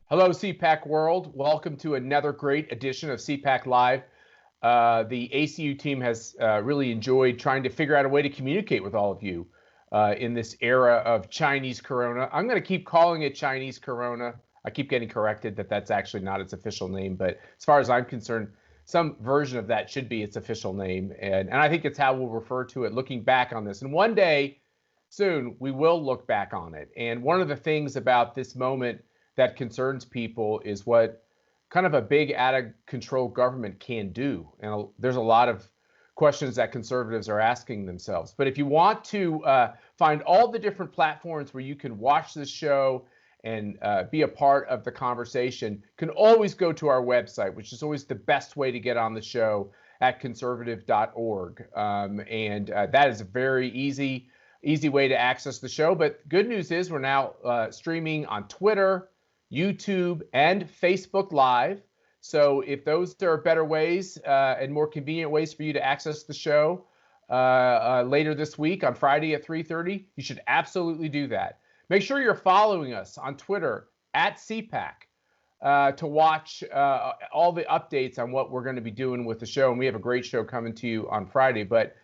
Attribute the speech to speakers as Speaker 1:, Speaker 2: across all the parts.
Speaker 1: Hello, CPAC world. Welcome to another great edition of CPAC Live. The ACU team has really enjoyed trying to figure out a way to communicate with all of you in this era of Chinese Corona. I'm going to keep calling it Chinese Corona. I keep getting corrected that that's actually not its official name, but as far as I'm concerned, some version of that should be its official name. And I think it's how we'll refer to it looking back on this. And one day soon, we will look back on it. And one of the things about this moment that concerns people is what kind of a big out of control government can do. And there's a lot of questions that conservatives are asking themselves. But if you want to find all the different platforms where you can watch this show and be a part of the conversation, you can always go to our website, which is always the best way to get on the show at conservative.org. And that is a very easy way to access the show. But good news is we're now streaming on Twitter, YouTube, and Facebook Live. So if those are better ways and more convenient ways for you to access the show later this week on Friday at 3:30, you should absolutely do that. Make sure you're following us on Twitter at CPAC to watch all the updates on what we're going to be doing with the show. And we have a great show coming to you on Friday. But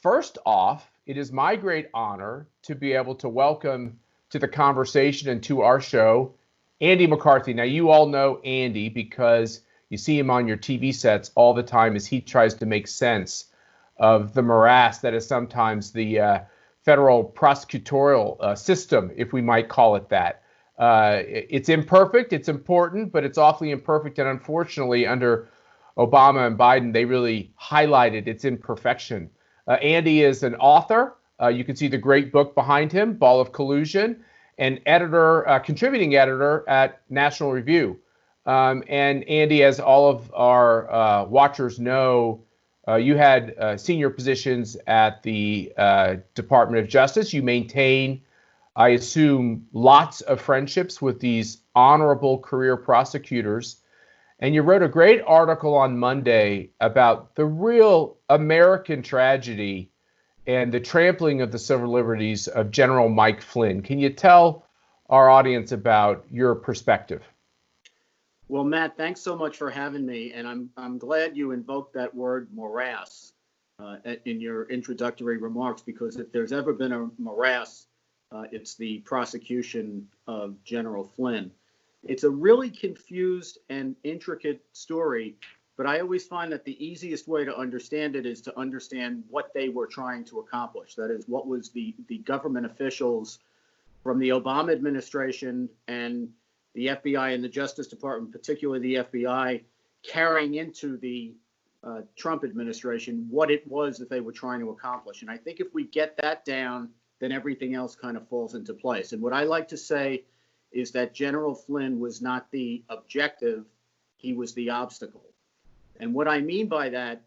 Speaker 1: first off, it is my great honor to be able to welcome to the conversation and to our show Andy McCarthy. Now, you all know Andy because you see him on your TV sets all the time as he tries to make sense of the morass that is sometimes the federal prosecutorial system, if we might call it that. It's imperfect, it's important, but it's awfully imperfect. And unfortunately, under Obama and Biden, they really highlighted its imperfection. Andy is an author. You can see the great book behind him, Ball of Collusion, and contributing editor at National Review. And Andy, as all of our watchers know, you had senior positions at the Department of Justice. You maintain, I assume, lots of friendships with these honorable career prosecutors. And you wrote a great article on Monday about the real American tragedy and the trampling of the civil liberties of General Mike Flynn. Can you tell our audience about your perspective?
Speaker 2: Well, Matt, thanks so much for having me. And I'm glad you invoked that word morass in your introductory remarks, because if there's ever been a morass, it's the prosecution of General Flynn. It's a really confused and intricate story, but I always find that the easiest way to understand it is to understand what they were trying to accomplish. That is, what was the government officials from the Obama administration and the FBI and the Justice Department, particularly the FBI, carrying into the Trump administration, what it was that they were trying to accomplish. And I think if we get that down, then everything else kind of falls into place. And what I like to say is that General Flynn was not the objective, he was the obstacle. And what I mean by that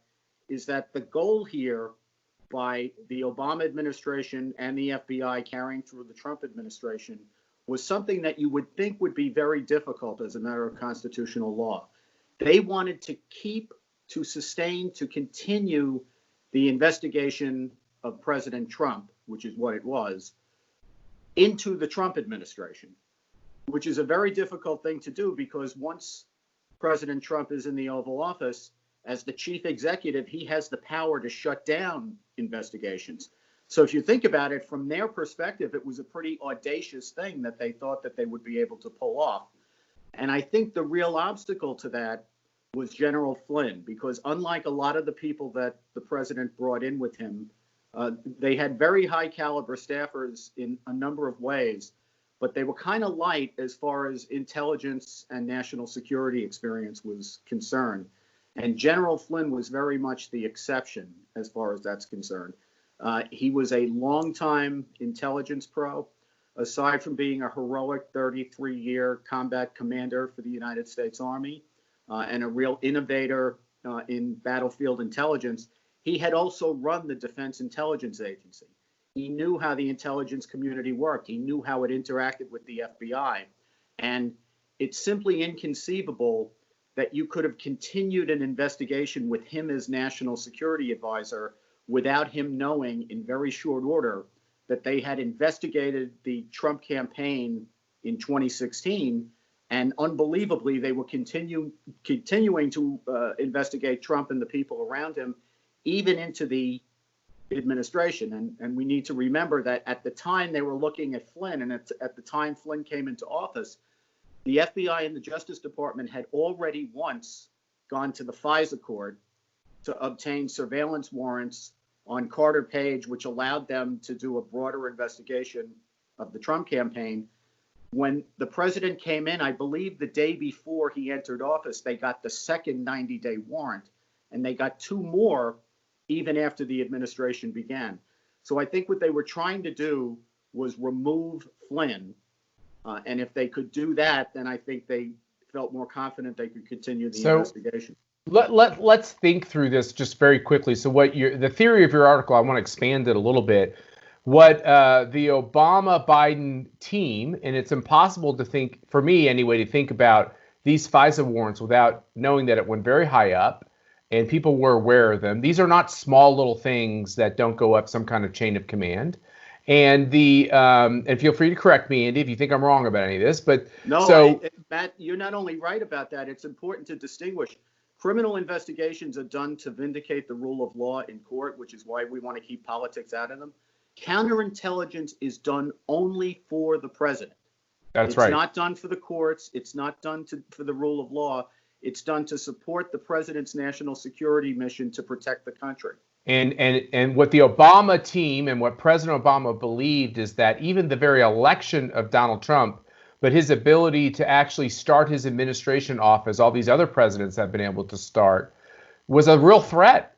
Speaker 2: is that the goal here by the Obama administration and the FBI carrying through the Trump administration was something that you would think would be very difficult as a matter of constitutional law. They wanted to sustain, to continue the investigation of President Trump, which is what it was, into the Trump administration, which is a very difficult thing to do, because once President Trump is in the Oval Office, as the chief executive, he has the power to shut down investigations. So if you think about it, from their perspective, it was a pretty audacious thing that they thought that they would be able to pull off. And I think the real obstacle to that was General Flynn, because unlike a lot of the people that the president brought in with him, they had very high caliber staffers in a number of ways, but they were kind of light as far as intelligence and national security experience was concerned. And General Flynn was very much the exception as far as that's concerned. He was a longtime intelligence pro. Aside from being a heroic 33-year combat commander for the United States Army and a real innovator in battlefield intelligence, he had also run the Defense Intelligence Agency. He knew how the intelligence community worked. He knew how it interacted with the FBI. And it's simply inconceivable that you could have continued an investigation with him as national security advisor without him knowing in very short order that they had investigated the Trump campaign in 2016 And unbelievably, they were continuing to investigate Trump and the people around him, even into the administration. And we need to remember that at the time they were looking at Flynn, and at the time Flynn came into office, the FBI and the Justice Department had already once gone to the FISA court to obtain surveillance warrants on Carter Page, which allowed them to do a broader investigation of the Trump campaign. When the president came in, I believe the day before he entered office, they got the second 90-day warrant, and they got two more even after the administration began. So I think what they were trying to do was remove Flynn. And if they could do that, then I think they felt more confident they could continue the investigation.
Speaker 1: Let's think through this just very quickly. So the theory of your article, I want to expand it a little bit. What the Obama-Biden team, and it's impossible to think, for me anyway, to think about these FISA warrants without knowing that it went very high up and people were aware of them. These are not small little things that don't go up some kind of chain of command. And and feel free to correct me, Andy, if you think I'm wrong about any of this. But
Speaker 2: no, Matt, you're not only right about that. It's important to distinguish. Criminal investigations are done to vindicate the rule of law in court, which is why we want to keep politics out of them. Counterintelligence is done only for the president.
Speaker 1: That's right.
Speaker 2: It's not done for the courts. It's not done for the rule of law. It's done to support the president's national security mission to protect the country.
Speaker 1: And what the Obama team and what President Obama believed is that even the very election of Donald Trump, but his ability to actually start his administration off, as all these other presidents have been able to start, was a real threat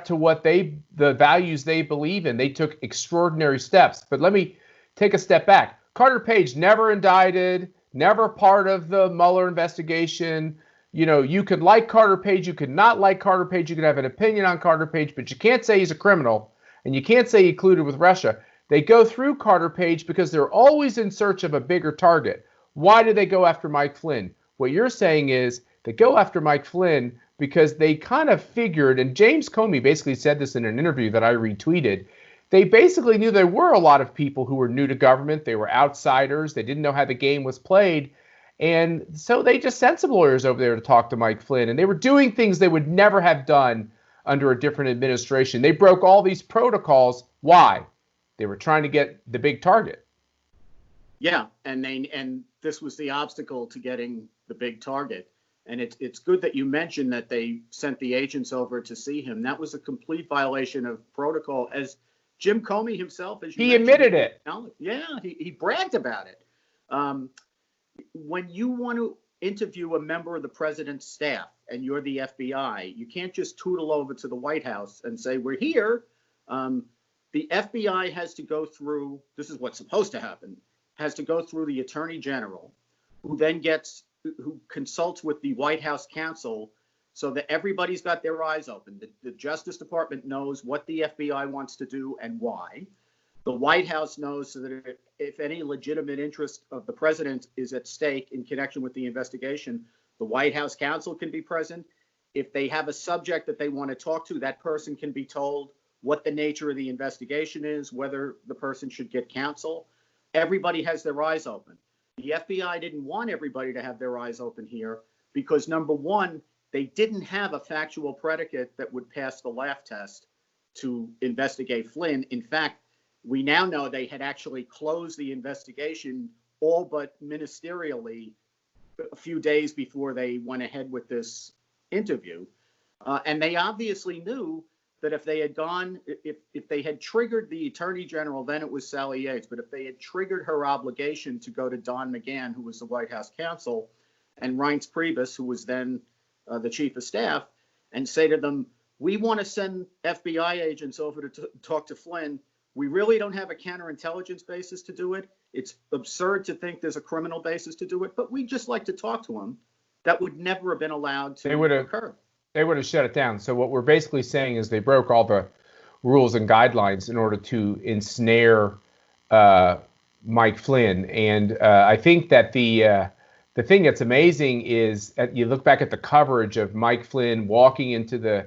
Speaker 1: to what the values they believe in. They took extraordinary steps. But let me take a step back. Carter Page never indicted, never part of the Mueller investigation. You know, you could like Carter Page, you could not like Carter Page, you could have an opinion on Carter Page, but you can't say he's a criminal, and you can't say he colluded with Russia. They go through Carter Page because they're always in search of a bigger target. Why do they go after Mike Flynn? What you're saying is they go after Mike Flynn because they kind of figured, and James Comey basically said this in an interview that I retweeted, they basically knew there were a lot of people who were new to government, they were outsiders, they didn't know how the game was played, and so they just sent some lawyers over there to talk to Mike Flynn, and they were doing things they would never have done under a different administration. They broke all these protocols. Why? They were trying to get the big target.
Speaker 2: Yeah, and this was the obstacle to getting the big target. And it's good that you mentioned that they sent the agents over to see him. That was a complete violation of protocol, as Jim Comey himself, as you mentioned,
Speaker 1: admitted it.
Speaker 2: Yeah, he bragged about it. When you want to interview a member of the president's staff and you're the FBI, you can't just tootle over to the White House and say, we're here. The FBI has to go through, this is what's supposed to happen, has to go through the Attorney General, who consults with the White House counsel so that everybody's got their eyes open. The Justice Department knows what the FBI wants to do and why. The White House knows so that if any legitimate interest of the president is at stake in connection with the investigation, the White House counsel can be present. If they have a subject that they want to talk to, that person can be told what the nature of the investigation is, whether the person should get counsel. Everybody has their eyes open. The FBI didn't want everybody to have their eyes open here because, number one, they didn't have a factual predicate that would pass the laugh test to investigate Flynn. In fact, we now know they had actually closed the investigation all but ministerially a few days before they went ahead with this interview. And they obviously knew that if they had triggered the Attorney General, then it was Sally Yates, but if they had triggered her obligation to go to Don McGahn, who was the White House counsel, and Reince Priebus, who was then the chief of staff, and say to them, we want to send FBI agents over to talk to Flynn. We really don't have a counterintelligence basis to do it. It's absurd to think there's a criminal basis to do it, but we'd just like to talk to him. That would never have been allowed to occur.
Speaker 1: They would have shut it down. So what we're basically saying is they broke all the rules and guidelines in order to ensnare Mike Flynn. And I think that the thing that's amazing is you look back at the coverage of Mike Flynn walking into the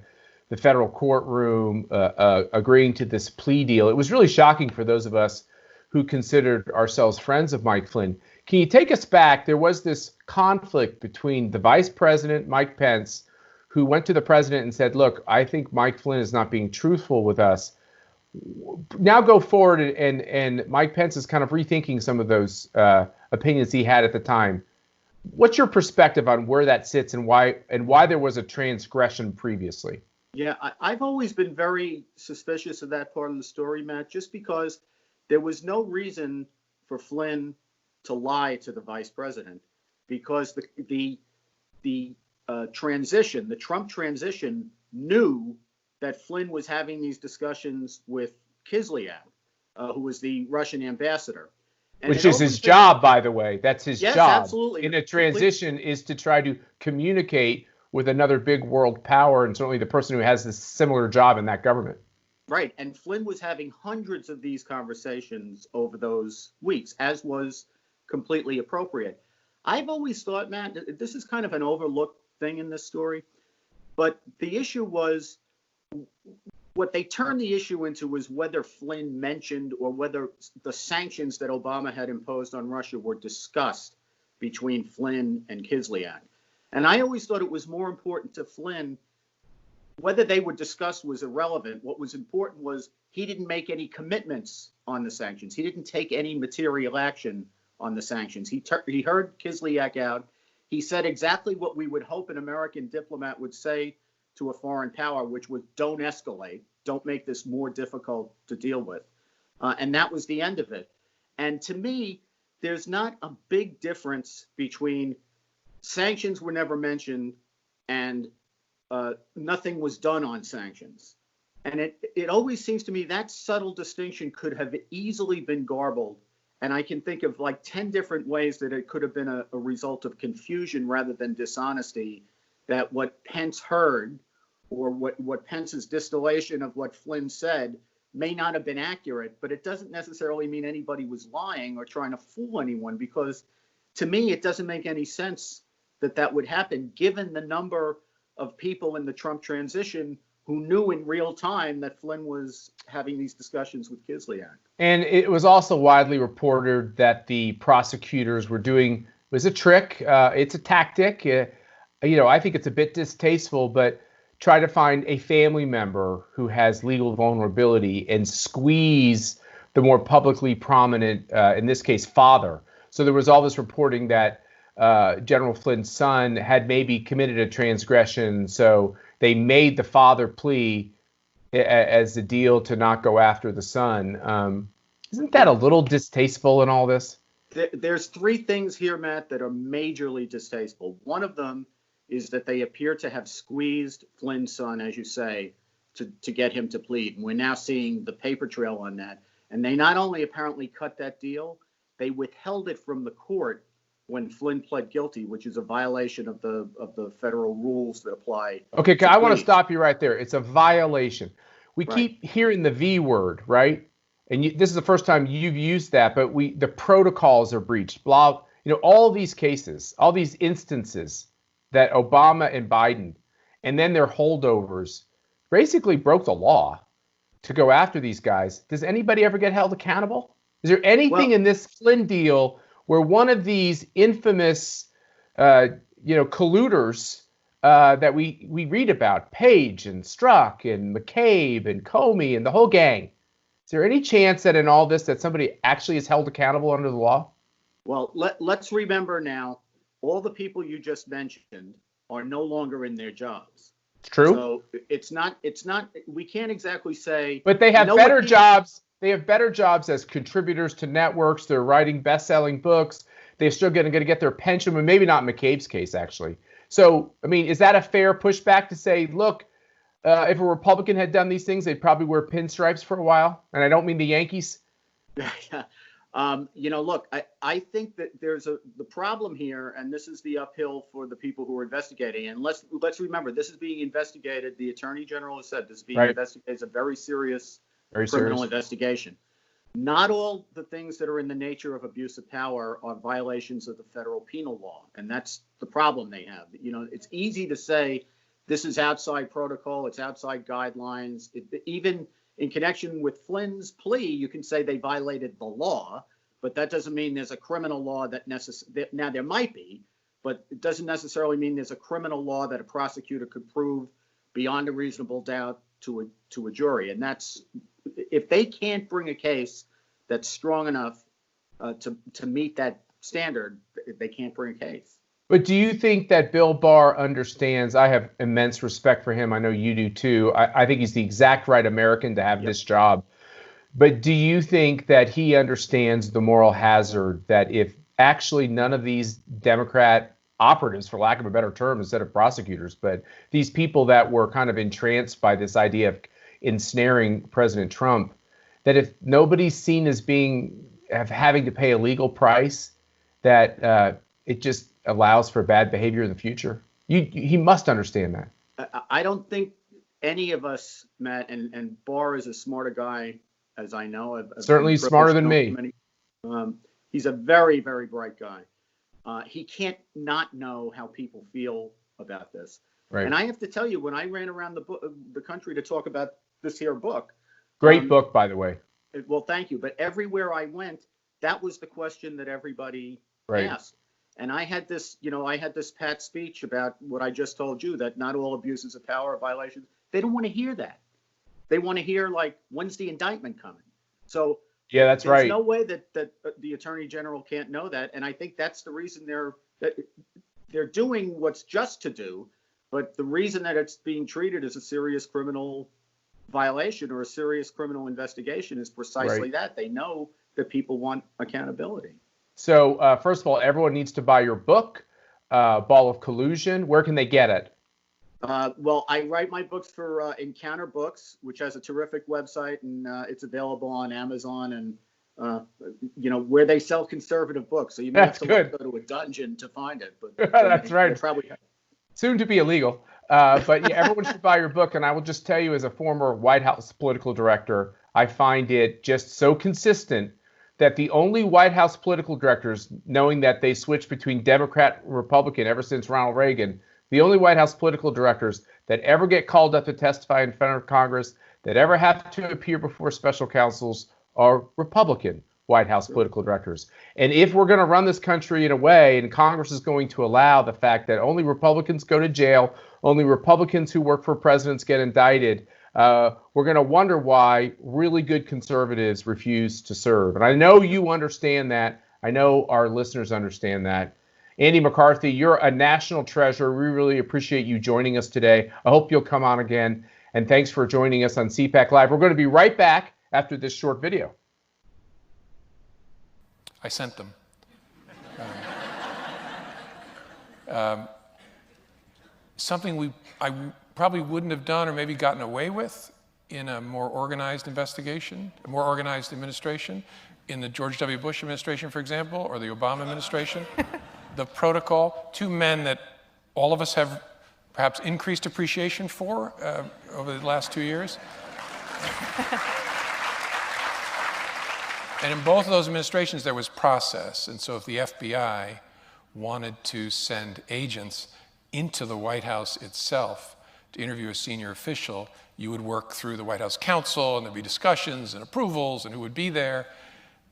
Speaker 1: federal courtroom, agreeing to this plea deal. It was really shocking for those of us who considered ourselves friends of Mike Flynn. Can you take us back? There was this conflict between the vice president, Mike Pence, who went to the president and said, look, I think Mike Flynn is not being truthful with us. Now go forward, and Mike Pence is kind of rethinking some of those opinions he had at the time. What's your perspective on where that sits and why there was a transgression previously?
Speaker 2: Yeah, I've always been very suspicious of that part of the story, Matt, just because there was no reason for Flynn to lie to the vice president, because the transition, the Trump transition, knew that Flynn was having these discussions with Kislyak, who was the Russian ambassador. And
Speaker 1: which is his job, by the way. That's his
Speaker 2: yes,
Speaker 1: job.
Speaker 2: Absolutely.
Speaker 1: In a transition is to try to communicate with another big world power, and certainly the person who has this similar job in that government.
Speaker 2: Right. And Flynn was having hundreds of these conversations over those weeks, as was completely appropriate. I've always thought, Matt, this is kind of an overlooked thing in this story, but the issue was, what they turned the issue into was whether Flynn mentioned or whether the sanctions that Obama had imposed on Russia were discussed between Flynn and Kislyak. And I always thought it was more important to Flynn. Whether they were discussed was irrelevant. What was important was he didn't make any commitments on the sanctions. He didn't take any material action on the sanctions. He heard Kislyak out. He said exactly what we would hope an American diplomat would say to a foreign power, which was don't escalate, don't make this more difficult to deal with. And that was the end of it. And to me, there's not a big difference between sanctions were never mentioned and nothing was done on sanctions. And it always seems to me that subtle distinction could have easily been garbled. And I can think of like 10 different ways that it could have been a result of confusion rather than dishonesty, that what Pence heard or what Pence's distillation of what Flynn said may not have been accurate, but it doesn't necessarily mean anybody was lying or trying to fool anyone, because to me, it doesn't make any sense that would happen given the number of people in the Trump transition who knew in real time that Flynn was having these discussions with Kislyak.
Speaker 1: And it was also widely reported that the prosecutors were doing, was a trick. It's a tactic. I think it's a bit distasteful, but try to find a family member who has legal vulnerability and squeeze the more publicly prominent, in this case, father. So there was all this reporting that General Flynn's son had maybe committed a transgression, so they made the father plea as a deal to not go after the son. Isn't that a little distasteful in all this?
Speaker 2: There's three things here, Matt, that are majorly distasteful. One of them is that they appear to have squeezed Flynn's son, as you say, to get him to plead. And we're now seeing the paper trail on that. And they not only apparently cut that deal, they withheld it from the court when Flynn pled guilty, which is a violation of the federal rules that apply.
Speaker 1: Okay, I want to stop you right there. It's a violation. We keep hearing the V word, right? And this is the first time you've used that, but the protocols are breached. Blah, all these cases, all these instances that Obama and Biden and then their holdovers basically broke the law to go after these guys. Does anybody ever get held accountable? Is there anything in this Flynn deal where one of these infamous, colluders that we read about, Page and Strzok and McCabe and Comey and the whole gang, is there any chance that in all this that somebody actually is held accountable under the law?
Speaker 2: Well, let's remember now, all the people you just mentioned are no longer in their jobs.
Speaker 1: It's true.
Speaker 2: So it's not, we can't exactly say.
Speaker 1: But they have better jobs. They have better jobs as contributors to networks. They're writing best-selling books. They're still going to get their pension, but maybe not in McCabe's case, actually. So, I mean, is that a fair pushback to say, look, if a Republican had done these things, they'd probably wear pinstripes for a while? And I don't mean the Yankees.
Speaker 2: Look, I think that there's the problem here, and this is the uphill for the people who are investigating. And let's remember, this is being investigated. The Attorney General has said this is being investigated. It's a very serious criminal investigation. Not all the things that are in the nature of abuse of power are violations of the federal penal law, and that's the problem they have. It's easy to say this is outside protocol, it's outside guidelines. Even in connection with Flynn's plea, you can say they violated the law, but that doesn't mean there's a criminal law that now there might be, but it doesn't necessarily mean there's a criminal law that a prosecutor could prove beyond a reasonable doubt to a jury. And that's, if they can't bring a case that's strong enough to meet that standard, they can't bring a case.
Speaker 1: But do you think that Bill Barr understands? I have immense respect for him. I know you do too. I think he's the exact right American to have this job. But do you think that he understands the moral hazard that if actually none of these Democrat operatives, for lack of a better term, instead of prosecutors, but these people that were kind of entranced by this idea of ensnaring President Trump, that if nobody's seen as having to pay a legal price, that it just allows for bad behavior in the future? He must understand that.
Speaker 2: I don't think any of us, Matt, and Barr is as smart a guy as I know. I've
Speaker 1: certainly smarter than me.
Speaker 2: He's a very, very bright guy. He can't not know how people feel about this.
Speaker 1: Right.
Speaker 2: And I have to tell you, when I ran around the country to talk about this here book.
Speaker 1: Great book, by the way.
Speaker 2: Well, thank you. But everywhere I went, that was the question that everybody asked. And I had this pat speech about what I just told you, that not all abuses of power are violations. They don't want to hear that. They want to hear, like, when's the indictment coming? So
Speaker 1: yeah, that's right.
Speaker 2: There's no way that the Attorney General can't know that. And I think that's the reason they're doing what's just to do. But the reason that it's being treated as a serious criminal violation or a serious criminal investigation is precisely that. They know that people want accountability.
Speaker 1: So first of all, everyone needs to buy your book, Ball of Collusion. Where can they get it?
Speaker 2: Well, I write my books for Encounter Books, which has a terrific website, and it's available on Amazon and where they sell conservative books. So you may have to go to a dungeon to find it. But
Speaker 1: that's right.
Speaker 2: Probably
Speaker 1: soon to be illegal. But yeah, everyone should buy your book. And I will just tell you, as a former White House political director, I find it just so consistent that the only White House political directors, knowing that they switched between Democrat and Republican ever since Ronald Reagan, the only White House political directors that ever get called up to testify in front of Congress, that ever have to appear before special counsels, are Republican White House political directors. And if we're going to run this country in a way, and Congress is going to allow the fact that only Republicans go to jail, only Republicans who work for presidents get indicted, we're going to wonder why really good conservatives refuse to serve. And I know you understand that. I know our listeners understand that. Andy McCarthy, you're a national treasure. We really appreciate you joining us today. I hope you'll come on again. And thanks for joining us on CPAC Live. We're going to be right back after this short video.
Speaker 3: I sent them. Something I probably wouldn't have done or maybe gotten away with in a more organized investigation, a more organized administration, in the George W. Bush administration, for example, or the Obama administration. The protocol, two men that all of us have perhaps increased appreciation for over the last 2 years. And in both of those administrations, there was process. And so if the FBI wanted to send agents into the White House itself to interview a senior official, you would work through the White House counsel, and there'd be discussions and approvals and who would be there.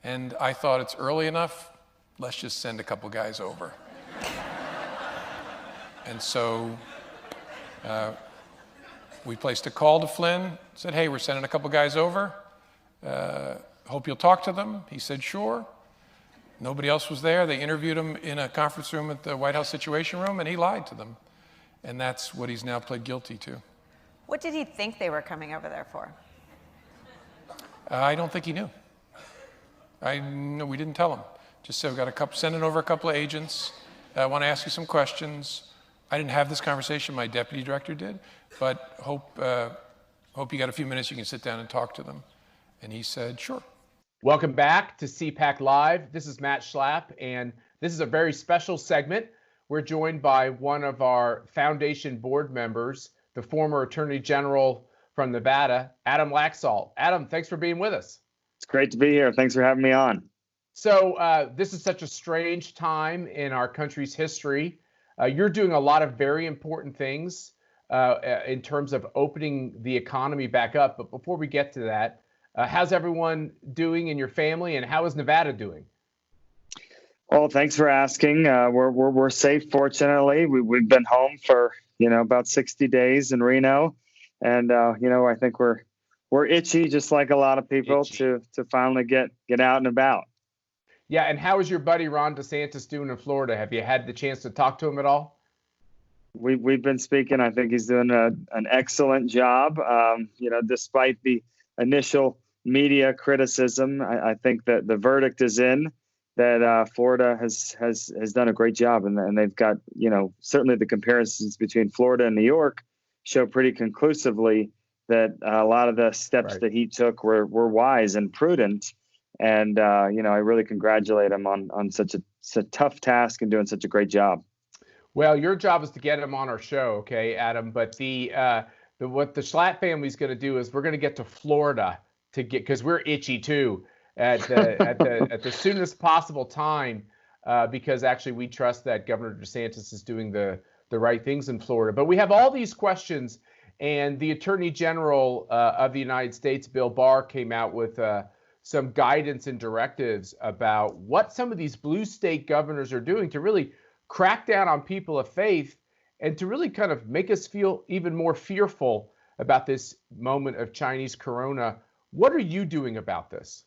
Speaker 3: And I thought, it's early enough, let's just send a couple guys over. And so we placed a call to Flynn, said, hey, we're sending a couple guys over. Hope you'll talk to them. He said, sure. Nobody else was there. They interviewed him in a conference room at the White House Situation Room, and he lied to them. And that's what he's now pled guilty to.
Speaker 4: What did he think they were coming over there for?
Speaker 3: I don't think he knew. No, we didn't tell him. Just said, we've got sending over a couple of agents. I want to ask you some questions. I didn't have this conversation. My deputy director did. But hope you got a few minutes you can sit down and talk to them. And he said, sure.
Speaker 1: Welcome back to CPAC Live. This is Matt Schlapp, and this is a very special segment. We're joined by one of our foundation board members, the former Attorney General from Nevada, Adam Laxalt. Adam, thanks for being with us.
Speaker 5: It's great to be here. Thanks for having me on.
Speaker 1: So this is such a strange time in our country's history. You're doing a lot of very important things in terms of opening the economy back up. But before we get to that, how's everyone doing in your family, and how is Nevada doing?
Speaker 5: Well, thanks for asking. We're safe, fortunately. We've been home for about 60 days in Reno, and I think we're itchy, just like a lot of people,
Speaker 1: Itchy.
Speaker 5: to finally get out and about.
Speaker 1: Yeah, and how is your buddy Ron DeSantis doing in Florida? Have you had the chance to talk to him at all?
Speaker 5: We've been speaking. I think he's doing an excellent job. Despite the initial media criticism, I think that the verdict is in. That Florida has done a great job, and they've got certainly the comparisons between Florida and New York show pretty conclusively that a lot of the steps that he took were wise and prudent. And I really congratulate him on such a tough task and doing such a great job.
Speaker 1: Well, your job is to get him on our show, okay, Adam? But what the Schlapp family's going to do is we're going to get to Florida because we're itchy too at the soonest possible time because actually we trust that Governor DeSantis is doing the right things in Florida. But we have all these questions, and the Attorney General of the United States, Bill Barr, came out with some guidance and directives about what some of these blue state governors are doing to really crack down on people of faith and to really kind of make us feel even more fearful about this moment of Chinese corona. What are you doing about this?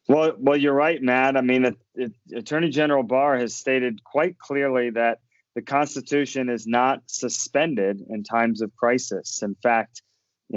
Speaker 5: Well, you're right, Matt. I mean, Attorney General Barr has stated quite clearly that the Constitution is not suspended in times of crisis. In fact,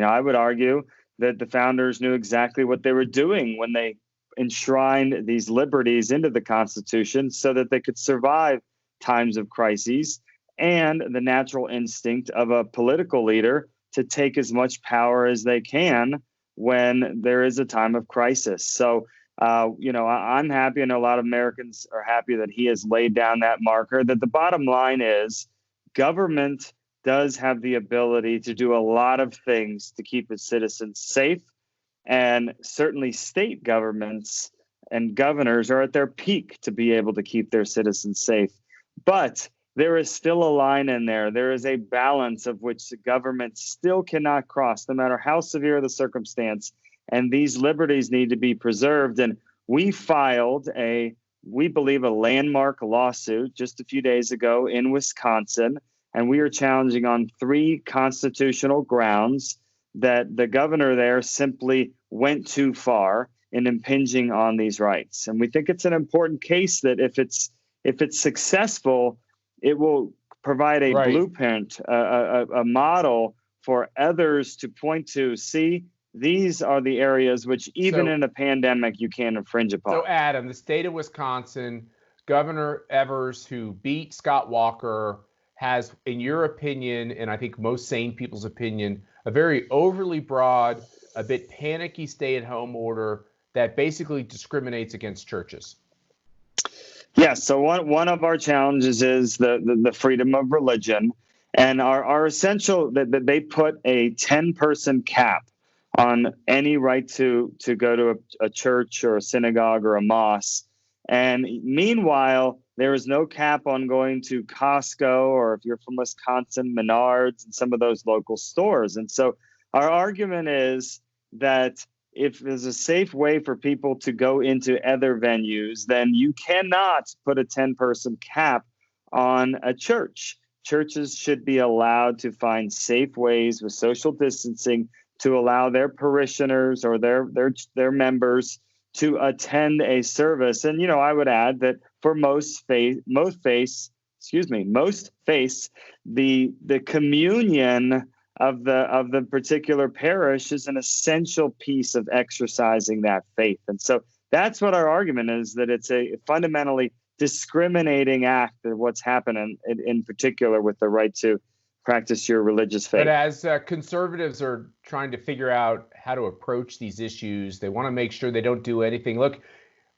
Speaker 5: I would argue that the founders knew exactly what they were doing when they enshrined these liberties into the Constitution so that they could survive times of crises and the natural instinct of a political leader to take as much power as they can when there is a time of crisis. So, I'm happy, and a lot of Americans are happy that he has laid down that marker, that the bottom line is government does have the ability to do a lot of things to keep its citizens safe. And certainly state governments and governors are at their peak to be able to keep their citizens safe. But there is still a line in there. There is a balance of which the government still cannot cross, no matter how severe the circumstance. And these liberties need to be preserved. And we filed we believe, a landmark lawsuit just a few days ago in Wisconsin. And we are challenging on 3 constitutional grounds that the governor there simply went too far in impinging on these rights. And we think it's an important case that if it's successful, it will provide a blueprint, a model for others to point to. See, these are the areas which even in a pandemic you can't infringe upon.
Speaker 1: So Adam, the state of Wisconsin, Governor Evers, who beat Scott Walker, has, in your opinion, and I think most sane people's opinion, a very overly broad, a bit panicky stay-at-home order that basically discriminates against churches.
Speaker 5: Yes. So one of our challenges is the freedom of religion, and our essential that they put a 10-person cap on any right to go to a church or a synagogue or a mosque. And meanwhile, there is no cap on going to Costco, or if you're from Wisconsin, Menards and some of those local stores. And so our argument is that if there's a safe way for people to go into other venues, then you cannot put a 10-person cap on a church. Churches should be allowed to find safe ways with social distancing to allow their parishioners or their members to attend a service. And, I would add that for most faith, the communion of the particular parish is an essential piece of exercising that faith. And so that's what our argument is, that it's a fundamentally discriminating act of what's happening in particular with the right to practice your religious faith.
Speaker 1: But as conservatives are trying to figure out how to approach these issues, they want to make sure they don't do anything. Look,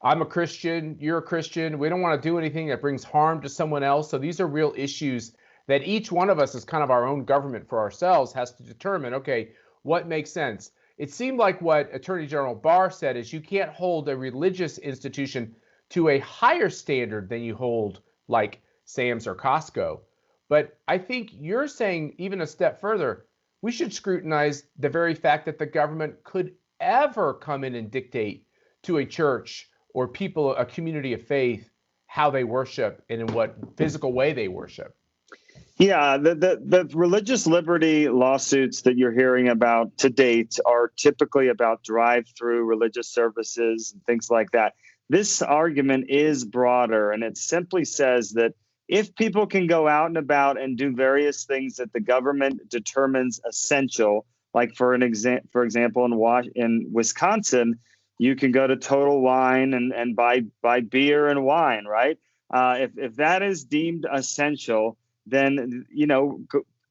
Speaker 1: I'm a Christian, you're a Christian. We don't want to do anything that brings harm to someone else. So these are real issues that each one of us, as kind of our own government for ourselves, has to determine, okay, what makes sense? It seemed like what Attorney General Barr said is you can't hold a religious institution to a higher standard than you hold like Sam's or Costco. But I think you're saying even a step further, we should scrutinize the very fact that the government could ever come in and dictate to a church or people, a community of faith, how they worship and in what physical way they worship?
Speaker 5: Yeah, the religious liberty lawsuits that you're hearing about to date are typically about drive-through religious services and things like that. This argument is broader, and it simply says that if people can go out and about and do various things that the government determines essential, like for example, in Wisconsin, you can go to Total Wine and buy beer and wine, right? If that is deemed essential, then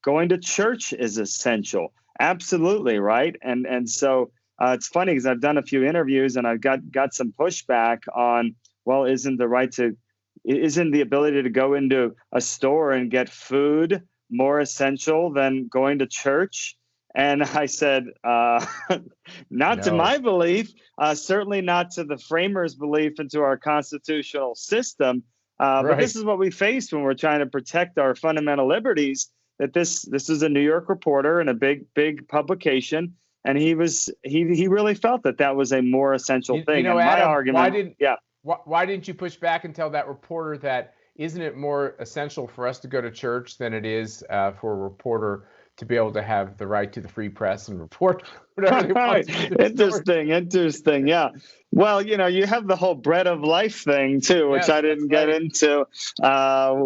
Speaker 5: going to church is essential. Absolutely, right? And so it's funny because I've done a few interviews and I've got some pushback on, well, isn't the ability to go into a store and get food more essential than going to church? And I said, not to my belief, certainly not to the framers' belief and to our constitutional system. But this is what we face when we're trying to protect our fundamental liberties. That this is a New York reporter in a big publication, and he really felt that was a more essential thing.
Speaker 1: And
Speaker 5: my
Speaker 1: Adam,
Speaker 5: argument,
Speaker 1: why didn't you push back and tell that reporter that isn't it more essential for us to go to church than it is for a reporter to be able to have the right to the free press and report whatever they want to do? Interesting.
Speaker 5: Yeah. Well, you have the whole bread of life thing too, which I didn't get into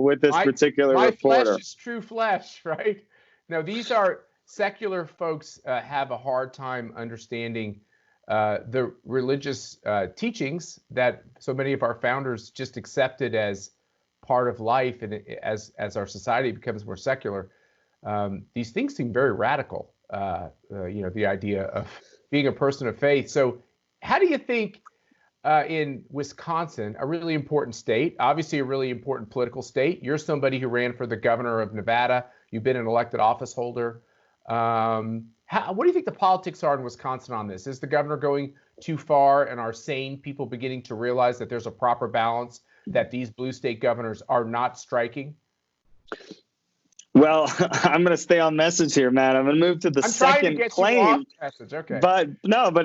Speaker 5: with this particular reporter.
Speaker 1: Flesh is true flesh, right? Now, these are secular folks have a hard time understanding the religious teachings that so many of our founders just accepted as part of life, and as our society becomes more secular. These things seem very radical, the idea of being a person of faith. So how do you think in Wisconsin, a really important state, obviously a really important political state, you're somebody who ran for the governor of Nevada, you've been an elected office holder. What do you think the politics are in Wisconsin on this? Is the governor going too far, and are sane people beginning to realize that there's a proper balance that these blue state governors are not striking?
Speaker 5: Well, I'm going to stay on message here, Matt. I'm going to move to the second claim.
Speaker 1: Okay.
Speaker 5: But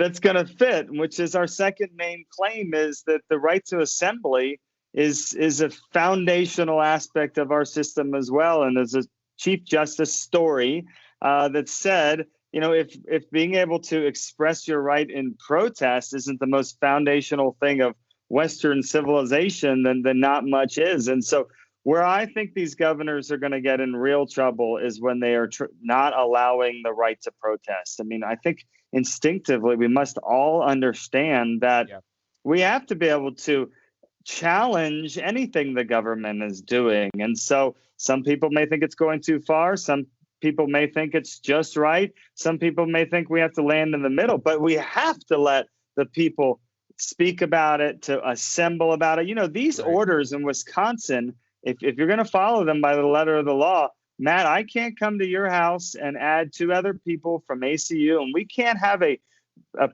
Speaker 5: it's going to fit, which is our second main claim is that the right to assembly is a foundational aspect of our system as well. And there's a Chief Justice story that said, if being able to express your right in protest isn't the most foundational thing of Western civilization, then not much is. And so where I think these governors are going to get in real trouble is when they are not allowing the right to protest. I mean, I think instinctively we must all understand that we have to be able to challenge anything the government is doing. And so some people may think it's going too far. Some people may think it's just right. Some people may think we have to land in the middle, but we have to let the people speak about it, to assemble about it. These orders in Wisconsin, if you're going to follow them by the letter of the law, Matt, I can't come to your house and add 2 other people from ACU, and we can't have a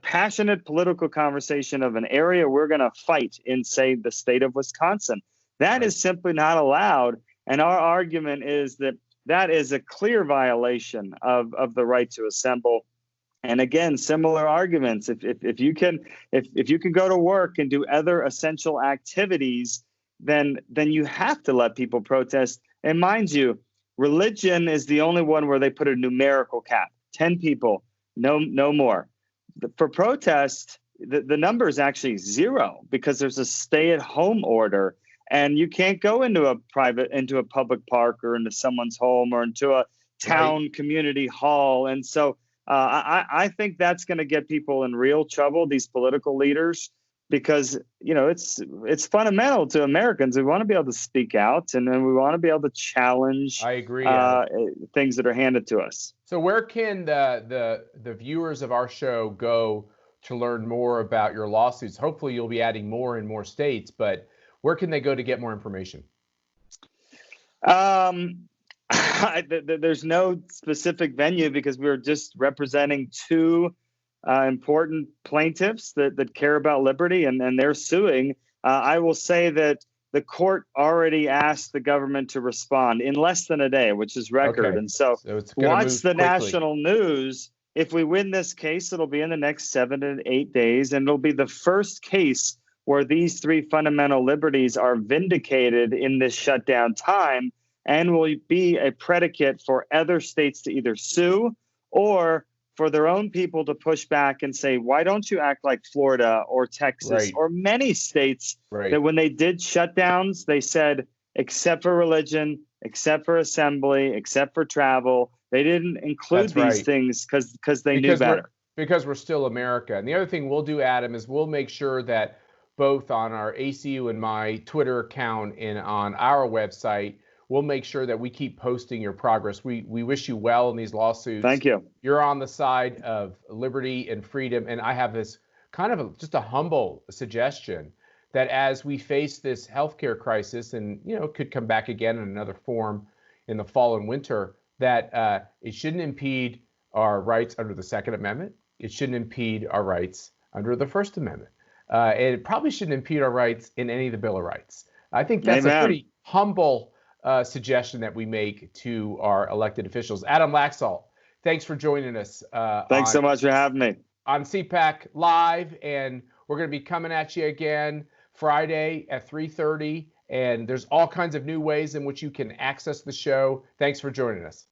Speaker 5: passionate political conversation of an area we're going to fight in, say, the state of Wisconsin. That is simply not allowed. And our argument is that is a clear violation of the right to assemble. And again, similar arguments. If you can go to work and do other essential activities, then you have to let people protest. And mind you, religion is the only one where they put a numerical cap, 10 people, no more. For protest, the number is actually 0 because there's a stay-at-home order, and you can't go into a public park or into someone's home or into a town community hall. And so I think that's going to get people in real trouble, these political leaders, because it's fundamental to Americans. We want to be able to speak out, and then we want to be able to challenge.
Speaker 1: I agree.
Speaker 5: Things that are handed to us.
Speaker 1: So where can the viewers of our show go to learn more about your lawsuits? Hopefully you'll be adding more in more states, but where can they go to get more information?
Speaker 5: There's no specific venue because we're just representing 2 important plaintiffs that care about liberty, and they're suing. I will say that the court already asked the government to respond in less than a day, which is record. Okay. And so watch the national news. If we win this case, it'll be in the next 7 to 8 days, and it'll be the first case where these three fundamental liberties are vindicated in this shutdown time and will be a predicate for other states to either sue or for their own people to push back and say, why don't you act like Florida or Texas or many states that when they did shutdowns, they said, except for religion, except for assembly, except for travel. They didn't include these things because they knew better.
Speaker 1: Because we're still America. And the other thing we'll do, Adam, is we'll make sure that both on our ACU and my Twitter account and on our website, we'll make sure that we keep posting your progress. We wish you well in these lawsuits.
Speaker 5: Thank you.
Speaker 1: You're on the side of liberty and freedom. And I have this kind of just a humble suggestion that as we face this healthcare crisis, and it could come back again in another form in the fall and winter, that it shouldn't impede our rights under the Second Amendment. It shouldn't impede our rights under the First Amendment. And it probably shouldn't impede our rights in any of the Bill of Rights. I think that's a pretty humble suggestion that we make to our elected officials. Adam Laxalt, thanks for joining us.
Speaker 5: Thanks so much for having me.
Speaker 1: On CPAC Live, and we're going to be coming at you again Friday at 3:30, and there's all kinds of new ways in which you can access the show. Thanks for joining us.